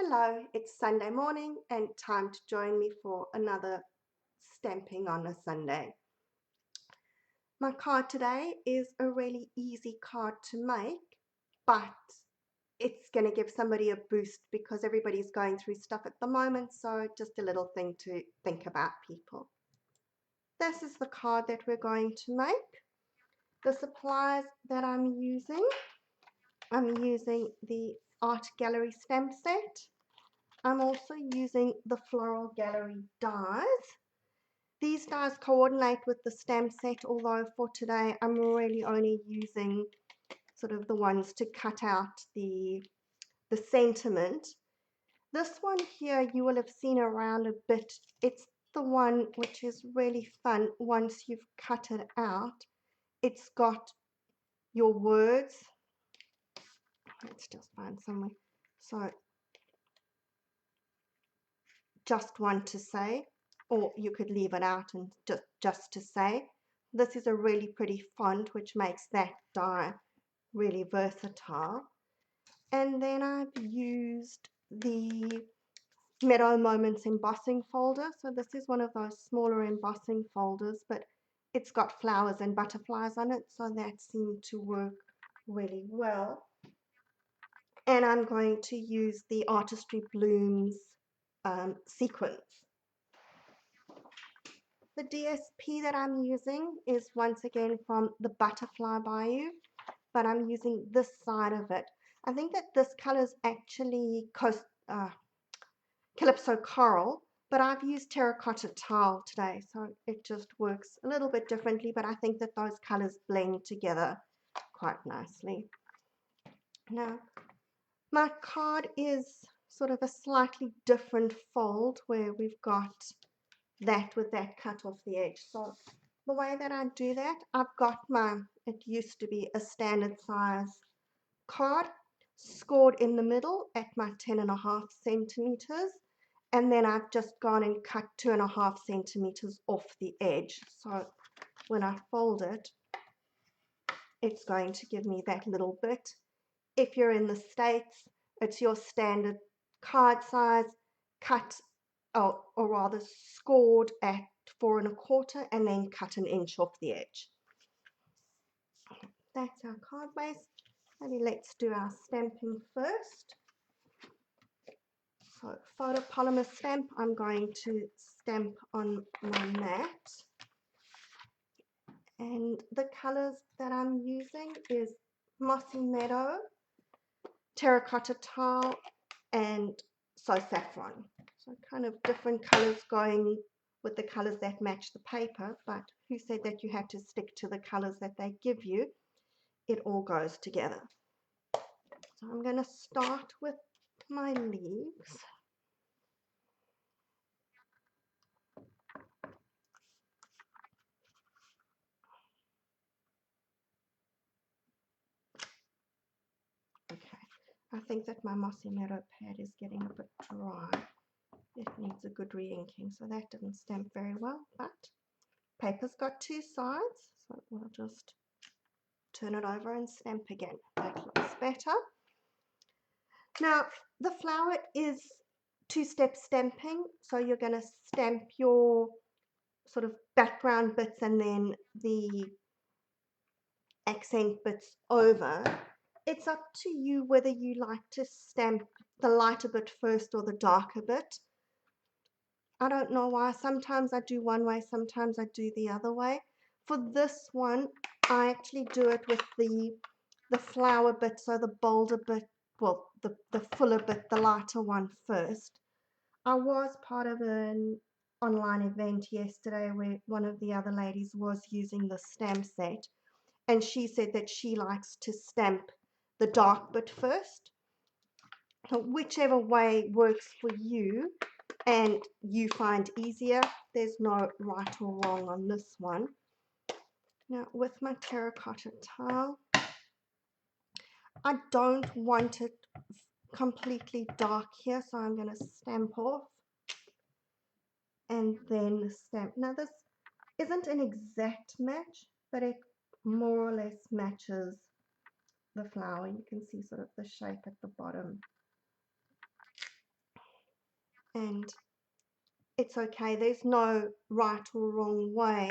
Hello, it's Sunday morning and time to join me for another stamping on a Sunday. My card today is a really easy card to make, but it's going to give somebody a boost because everybody's going through stuff at the moment, so just a little thing to think about, people. This is the card that we're going to make. The supplies that I'm using the Art Gallery stamp set. I'm also using the Floral Gallery dies. These dies coordinate with the stamp set, although for today I'm really only using sort of the ones to cut out the sentiment. This one here you will have seen around a bit. It's the one which is really fun once you've cut it out. It's got your words. Let's just find somewhere. So just want to say, or you could leave it out and just to say. This is a really pretty font which makes that die really versatile. And then I've used the Meadow Moments embossing folder. So this is one of those smaller embossing folders, but it's got flowers and butterflies on it, so that seemed to work really well. And I'm going to use the Artistry Blooms sequence. The DSP that I'm using is once again from the Butterfly Bayou, but I'm using this side of it. I think that this color is actually Calypso Coral, but I've used Terracotta Tile today, so it just works a little bit differently, but I think that those colors blend together quite nicely. Now, my card is sort of a slightly different fold where we've got that with that cut off the edge. So the way that I do that, I've got it used to be a standard size card, scored in the middle at my 10.5 centimeters, and then I've just gone and cut 2.5 centimeters off the edge. So when I fold it, it's going to give me that little bit. If you're in the States, it's your standard card size, cut, or rather scored at 4.25 and then cut 1 inch off the edge. That's our card base. Maybe let's do our stamping first. So photopolymer stamp, I'm going to stamp on my mat. And the colors that I'm using is Mossy Meadow, Terracotta Tile, and So Saffron. So kind of different colors going with the colors that match the paper, but who said that you had to stick to the colors that they give you? It all goes together. So I'm going to start with my leaves. Okay, I think that my Mossy Meadow pad is getting a bit dry. It needs a good re-inking, so that didn't stamp very well, but paper's got two sides, so we'll just turn it over and stamp again. That looks better. Now, the flower is two-step stamping, so you're going to stamp your sort of background bits and then the accent bits over. It's up to you whether you like to stamp the lighter bit first or the darker bit. I don't know why. Sometimes I do one way, sometimes I do the other way. For this one, I actually do it with the flower bit, so the bolder bit, well, the fuller bit, the lighter one first. I was part of an online event yesterday where one of the other ladies was using the stamp set, and she said that she likes to stamp the dark bit first. So whichever way works for you and you find easier, there's no right or wrong on this one. Now with my terracotta tile, I don't want it completely dark here, so I'm going to stamp off and then stamp. Now this isn't an exact match, but it more or less matches the flower. You can see sort of the shape at the bottom. and it's okay. There's no right or wrong way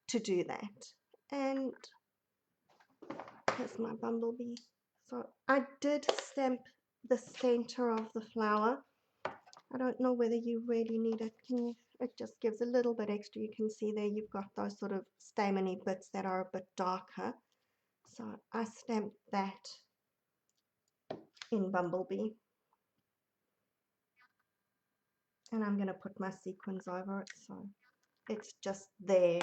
to do that. And here's my bumblebee. So I did stamp the center of the flower. I don't know whether you really need it. It just gives a little bit extra. You can see there you've got those sort of stameny bits that are a bit darker. So I stamped that in Bumblebee. And I'm going to put my sequins over it so it's just there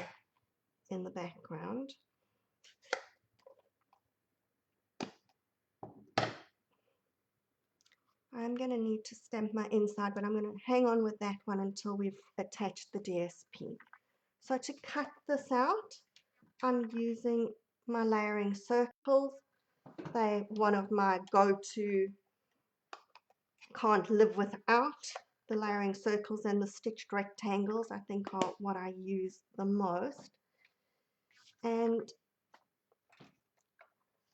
in the background. I'm going to need to stamp my inside, but I'm going to hang on with that one until we've attached the DSP. So to cut this out, I'm using my layering circles. They're one of my go-to, can't live without. The layering circles and the stitched rectangles, I think, are what I use the most. And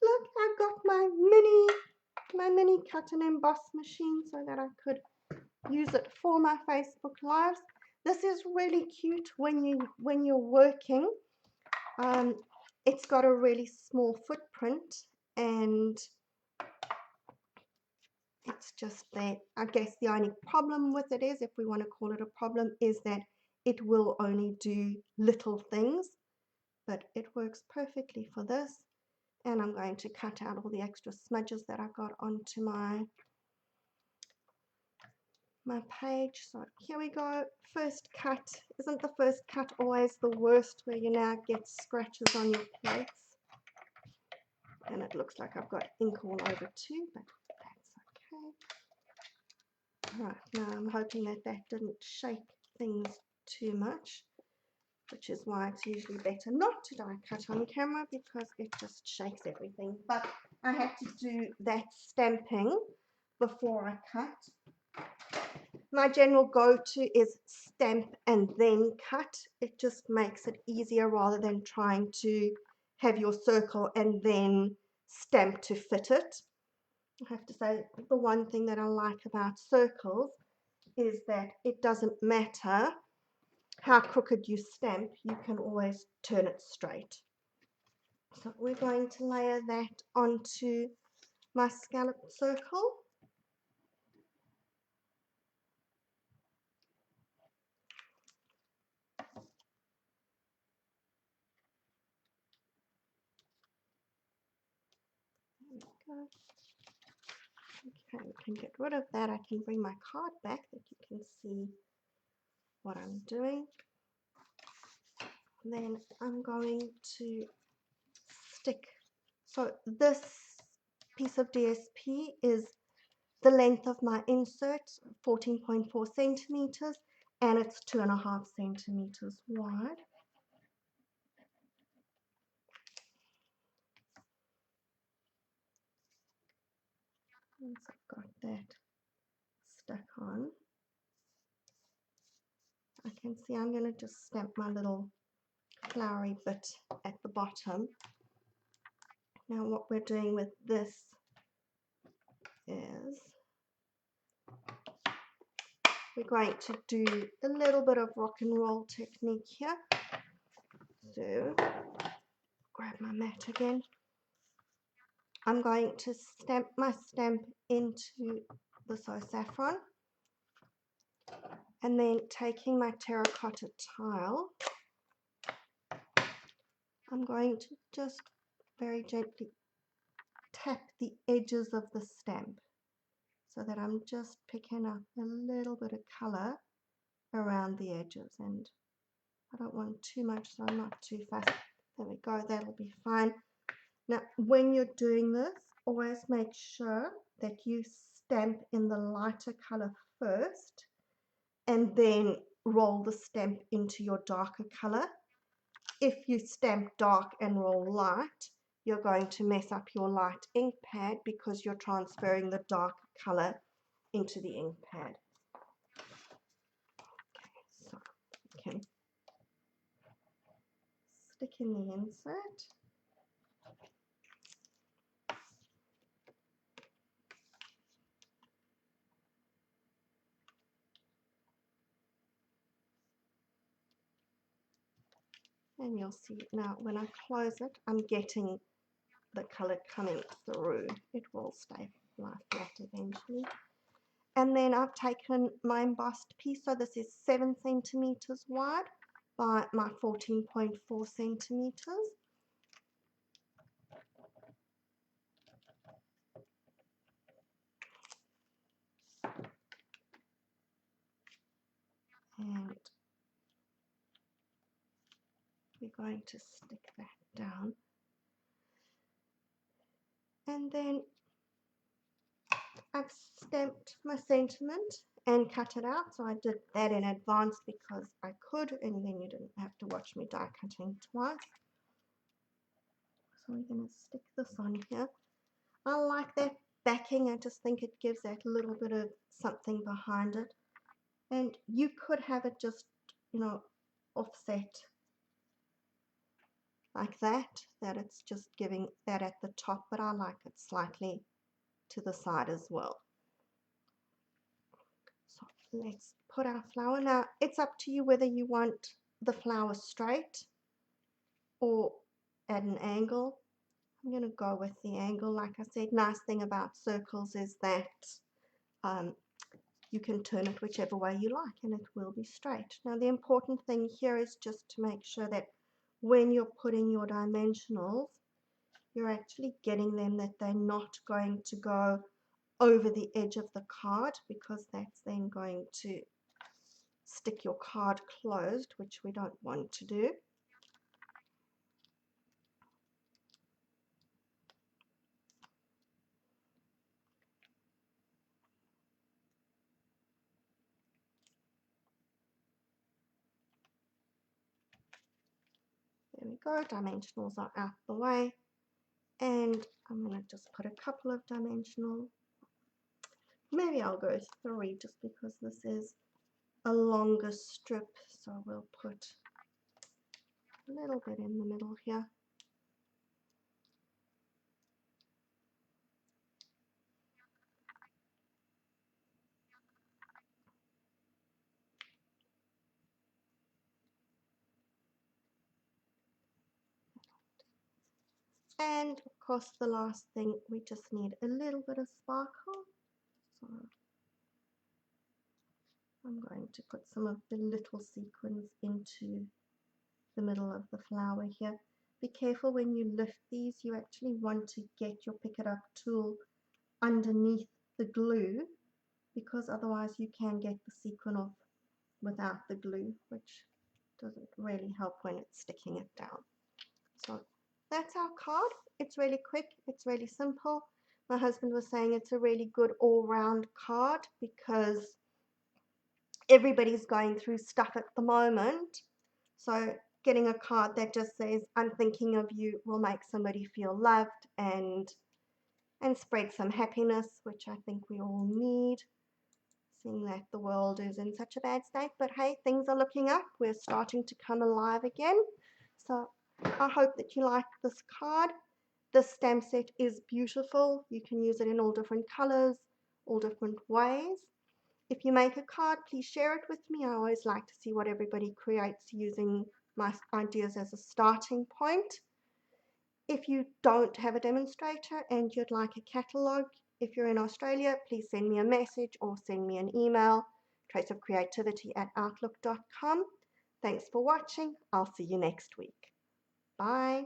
look, I've got my mini cut and emboss machine so that I could use it for my Facebook Lives. This is really cute when you're working. It's got a really small footprint, and it's just that I guess the only problem with it is, if we want to call it a problem, is that it will only do little things, but it works perfectly for this. And I'm going to cut out all the extra smudges that I got onto my page. So here we go. First cut. Isn't the first cut always the worst, where you now get scratches on your plates? And it looks like I've got ink all over too, but that's okay. Right, now I'm hoping that that didn't shake things too much, which is why it's usually better not to die cut on camera, because it just shakes everything. But I had to do that stamping before I cut. My general go-to is stamp and then cut. It just makes it easier rather than trying to have your circle and then stamp to fit it. I have to say, the one thing that I like about circles is that it doesn't matter how crooked you stamp, you can always turn it straight. So we're going to layer that onto my scalloped circle. There we go. Okay, we can get rid of that. I can bring my card back that you can see what I'm doing. And then I'm going to stick. So this piece of DSP is the length of my insert, 14.4 centimeters, and it's 2.5 centimeters wide. Once I've got that stuck on, I can see I'm going to just stamp my little flowery bit at the bottom. Now what we're doing with this is we're going to do a little bit of rock and roll technique here. So grab my mat again. I'm going to stamp my stamp into the So Saffron, and then taking my terracotta tile, I'm going to just very gently tap the edges of the stamp so that I'm just picking up a little bit of color around the edges, and I don't want too much, so I'm not too fast. There we go, that'll be fine. Now when you're doing this, always make sure that you stamp in the lighter color first and then roll the stamp into your darker color. If you stamp dark and roll light, you're going to mess up your light ink pad because you're transferring the dark color into the ink pad. Okay, so you can stick in the insert. And you'll see now when I close it, I'm getting the color coming through. It will stay flat eventually. And then I've taken my embossed piece, so this is 7 centimeters wide by my 14.4 centimeters. And we're going to stick that down. And then I've stamped my sentiment and cut it out. So I did that in advance because I could, and then you didn't have to watch me die cutting twice. So we're going to stick this on here. I like that backing. I just think it gives that little bit of something behind it. And you could have it just, you know, offset like that it's just giving that at the top, but I like it slightly to the side as well. So let's put our flower. Now it's up to you whether you want the flower straight or at an angle. I'm going to go with the angle. Like I said, nice thing about circles is that you can turn it whichever way you like and it will be straight. Now the important thing here is just to make sure that when you're putting your dimensionals, you're actually getting them that they're not going to go over the edge of the card, because that's then going to stick your card closed, which we don't want to do. There we go, dimensionals are out the way, and I'm going to just put a couple of dimensional, maybe I'll go 3 just because this is a longer strip, so we'll put a little bit in the middle here. And of course the last thing, we just need a little bit of sparkle. So I'm going to put some of the little sequins into the middle of the flower here. Be careful when you lift these, you actually want to get your pick it up tool underneath the glue, because otherwise you can get the sequin off without the glue, which doesn't really help when it's sticking it down. So that's our card. It's really quick, it's really simple. My husband was saying it's a really good all-round card because everybody's going through stuff at the moment. So getting a card that just says I'm thinking of you will make somebody feel loved and spread some happiness, which I think we all need, seeing that the world is in such a bad state. But hey, things are looking up. We're starting to come alive again. So I hope that you like this card. This stamp set is beautiful. You can use it in all different colors, all different ways. If you make a card, please share it with me. I always like to see what everybody creates using my ideas as a starting point. If you don't have a demonstrator and you'd like a catalogue, if you're in Australia, please send me a message or send me an email, traceofcreativity@outlook.com. Thanks for watching. I'll see you next week. Bye.